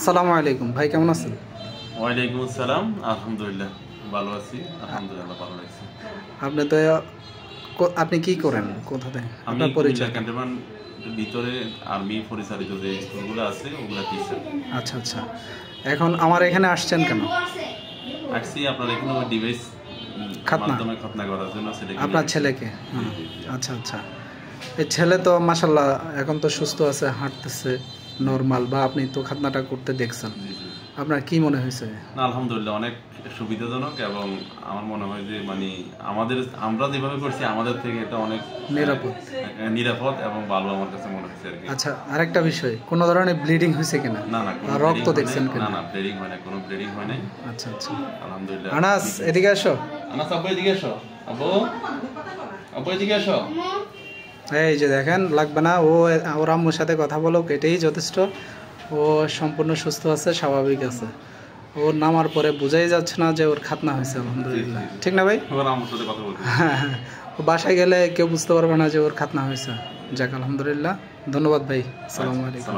আসসালামু আলাইকুম ভাই, কেমন আছেন? ওয়ালাইকুম আসসালাম। আলহামদুলিল্লাহ ভালো আছি। আলহামদুলিল্লাহ ভালো লাগছে। আপনি তো আপনি কি করেন, কোথা থেকে আমি আপনার পরিচয়? ক্যান্টনমেন্টের ভিতরে আর্মি পরিচালিত যে স্কুলগুলো আছে ওগুলা টিচার। আচ্ছা আচ্ছা, এখন আমার এখানে আসছেন কেন? আসছি আপনার এখানে ওই ডিভাইস খাতনা মাধ্যমে খতনা করার জন্য আপনার ছেলেকে। আচ্ছা আচ্ছা, এই ছেলে তো মাশাল্লাহ এখন তো সুস্থ আছে, হাঁটতেছে নর্মাল, বা আপনি তো খাতনাটা করতে দেখছেন, আপনার কি মনে হয়েছে? না আলহামদুলিল্লাহ অনেক সুবিধাজনক এবং আমার মনে হয় যে মানে আমরা যেভাবে করছি আমাদের থেকে এটা অনেক নিরাপদ এবং ভালো আমার কাছে মনে হচ্ছে আর কি। আচ্ছা, আরেকটা বিষয়, কোনো ধরনের ব্লিডিং হয়েছে কিনা? না না, রক্ত দেখছেন কিনা? না না, ব্লিডিং হয় না, কোনো ব্লিডিং হয় না। আচ্ছা আচ্ছা, আলহামদুলিল্লাহ। আনাস এদিকে আসো। আনাস আব্বু এদিকে আসো। আব্বু আব্বু এদিকে আসো। এই যে দেখেন, লাগবে না, ওর আম্মুর সাথে কথা বলো, এটাই যথেষ্ট। ও সম্পূর্ণ সুস্থ আছে, স্বাভাবিক আছে। ওর নামার পরে বোঝাই যাচ্ছে না যে ওর খাতনা হয়েছে, আলহামদুলিল্লাহ। ঠিক না ভাই? ওর আম্মুর সাথে কথা বলছি। হ্যাঁ হ্যাঁ, ও বাসায় গেলে কেউ বুঝতে পারবে না যে ওর খাতনা হয়েছে। যাক আলহামদুলিল্লাহ, ধন্যবাদ ভাই, আসসালামু আলাইকুম।